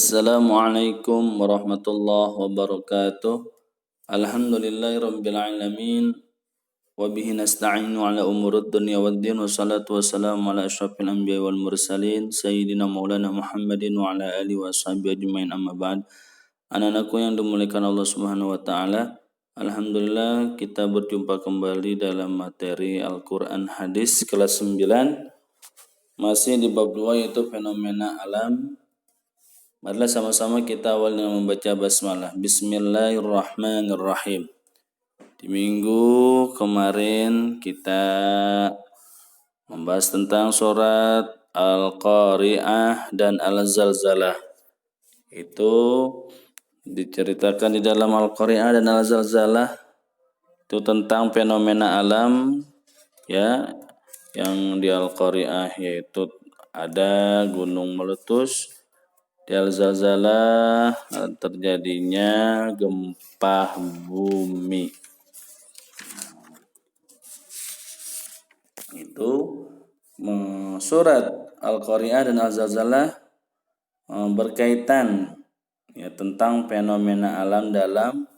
Assalamualaikum warahmatullahi wabarakatuh. Alhamdulillahirabbil alamin wa bihi nasta'inu ala umurud dunya waddin wassalatu wassalamu ala asyrafil anbiya'i wal mursalin sayyidina maulana Muhammadin wa ala alihi washabihi ajmain amma ba'd. Anak-anakku yang dimuliakan Allah Subhanahu wa taala, alhamdulillah kita berjumpa kembali dalam materi Al-Qur'an hadis kelas 9, masih di bab 2 yaitu fenomena alam. Marilah sama-sama kita awal dengan membaca basmalah. Bismillahirrahmanirrahim. Di minggu kemarin kita membahas tentang surat Al-Qari'ah dan Al-Zalzalah. Itu diceritakan di dalam Al-Qari'ah dan Al-Zalzalah itu tentang fenomena alam ya, yang di Al-Qari'ah yaitu ada gunung meletus. Di Al-Zalzalah terjadinya gempa bumi. Itu surat Al-Qari'ah dan Al-Zalzalah berkaitan ya tentang fenomena alam dalam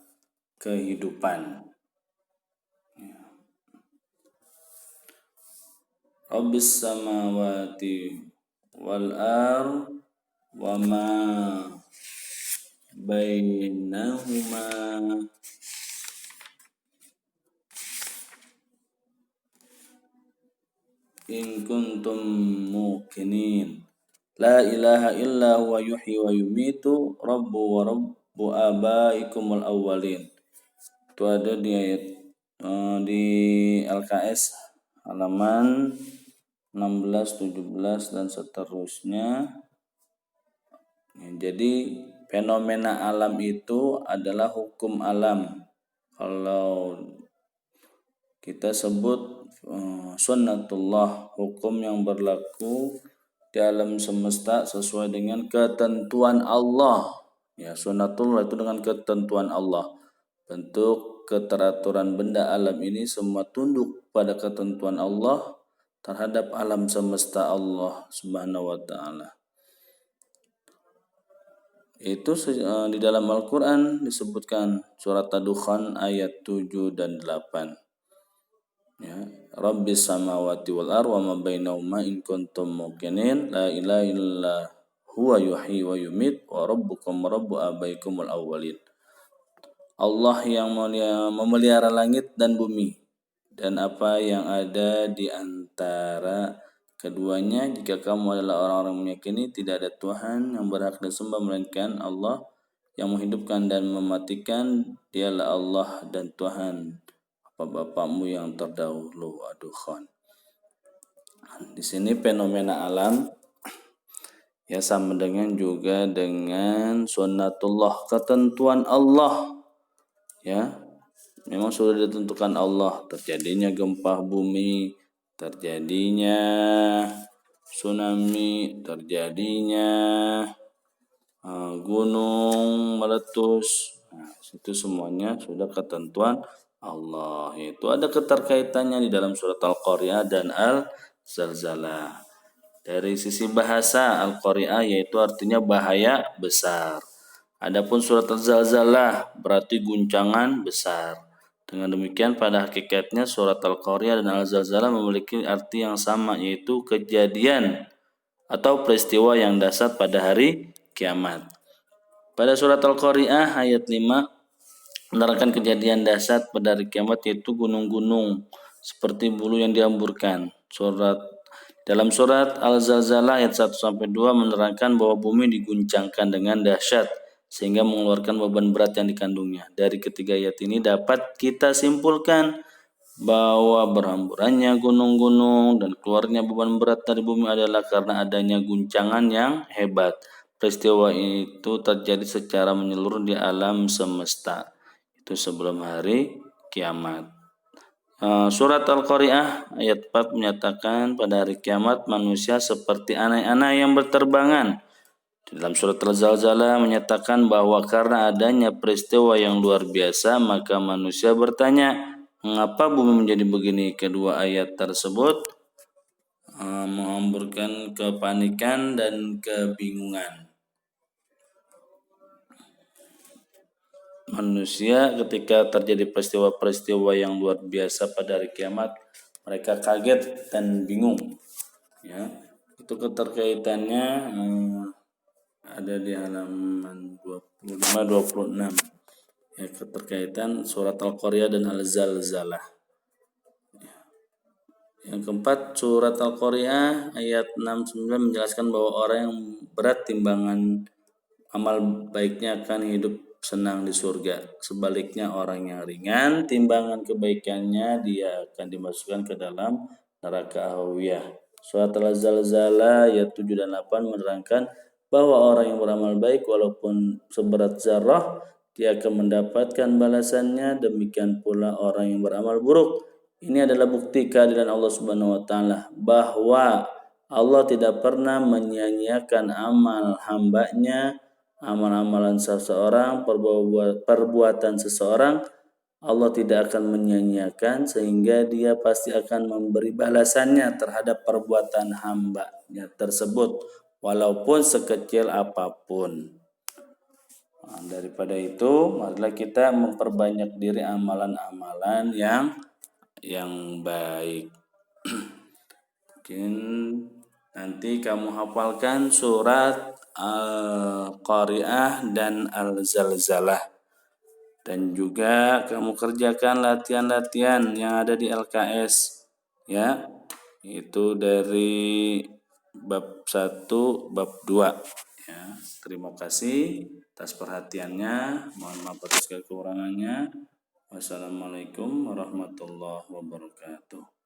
kehidupan. Rabbis samawati wal ardh wa ma bainahuma in kuntum muqinin la ilaha illa huwa yuhyi wa yumitu rabbu wa rabbu abaikumul awwalin. Itu ada di ayat di LKS halaman 16, 17 dan seterusnya. Jadi fenomena alam itu adalah hukum alam. Kalau kita sebut sunnatullah, hukum yang berlaku di alam semesta sesuai dengan ketentuan Allah. Ya, sunnatullah itu dengan ketentuan Allah. Bentuk keteraturan benda alam ini semua tunduk pada ketentuan Allah terhadap alam semesta Allah Subhanahu wa taala. Itu di dalam Al-Quran disebutkan surat Ad-Dukhan ayat 7 dan 8. Ya, Rabbis samawati wal ardh wa ma bainahuma in kuntum muqinin la ilaha illa huwa yuhyi wa yumit wa rabbukum rabbu abaikumul awwalin. Allah yang memelihara langit dan bumi dan apa yang ada di antara keduanya. Jika kamu adalah orang-orang meyakini tidak ada Tuhan yang berhak disembah melainkan Allah yang menghidupkan dan mematikan, dialah Allah dan Tuhan bapak-bapakmu yang terdahulu. Ad-Dukhan. Di sini fenomena alam ya sama dengan juga dengan sunnatullah, ketentuan Allah. Ya, memang sudah ditentukan Allah, terjadinya gempa bumi, terjadinya tsunami, terjadinya gunung meletus. Nah, itu semuanya sudah ketentuan Allah. Itu ada keterkaitannya di dalam surat Al-Qari'ah dan Al-Zalzalah. Dari sisi bahasa Al-Qari'ah yaitu artinya bahaya besar. Adapun surat Al-Zalzalah berarti guncangan besar. Dengan demikian pada hakikatnya surat Al-Qari'ah dan Al-Zalzalah memiliki arti yang sama, yaitu kejadian atau peristiwa yang dahsyat pada hari kiamat. Pada surat Al-Qari'ah ayat 5 menerangkan kejadian dahsyat pada hari kiamat, yaitu gunung-gunung seperti bulu yang dihamburkan. Dalam surat Al-Zalzalah ayat 1-2 menerangkan bahwa bumi diguncangkan dengan dahsyat sehingga mengeluarkan beban berat yang dikandungnya. Dari ketiga ayat ini dapat kita simpulkan bahwa berhamburannya gunung-gunung dan keluarnya beban berat dari bumi adalah karena adanya guncangan yang hebat. Peristiwa itu terjadi secara menyeluruh di alam semesta. Itu sebelum hari kiamat. Surat Al-Qari'ah ayat 4 menyatakan pada hari kiamat manusia seperti anak-anak yang berterbangan. Dalam surat Al-Zalzalah menyatakan bahwa karena adanya peristiwa yang luar biasa maka manusia bertanya, mengapa bumi menjadi begini? Kedua ayat tersebut menghamburkan kepanikan dan kebingungan. manusia ketika terjadi peristiwa-peristiwa yang luar biasa pada hari kiamat, mereka kaget dan bingung. Ya, itu keterkaitannya ada di halaman 25-26. Ya, keterkaitan surat Al-Qaryah dan Al-Zalzalah. Yang keempat, surat Al-Qaryah ayat 6-9 menjelaskan bahwa orang yang berat timbangan amal baiknya akan hidup senang di surga. Sebaliknya orang yang ringan timbangan kebaikannya dia akan dimasukkan ke dalam neraka Hawiyah. Surat Al-Zalzalah ayat 7 dan 8 menerangkan bahwa orang yang beramal baik walaupun seberat zarah dia akan mendapatkan balasannya, demikian pula orang yang beramal buruk. Ini adalah bukti keadilan Allah Subhanahu wa taala bahwa Allah tidak pernah menyia-nyiakan amal hambanya, amal-amalan seseorang, perbuatan seseorang. Allah tidak akan menyia-nyiakan sehingga dia pasti akan memberi balasannya terhadap perbuatan hambanya tersebut walaupun sekecil apapun. Nah, daripada itu, marilah kita memperbanyak diri amalan-amalan yang baik. Mungkin nanti kamu hafalkan surat Al-Qari'ah dan Al-Zalzalah. Dan juga kamu kerjakan latihan-latihan yang ada di LKS. Ya, itu dari bab 1, bab 2. Ya, terima kasih atas perhatiannya. Mohon maaf atas kekurangannya. Wassalamualaikum warahmatullahi wabarakatuh.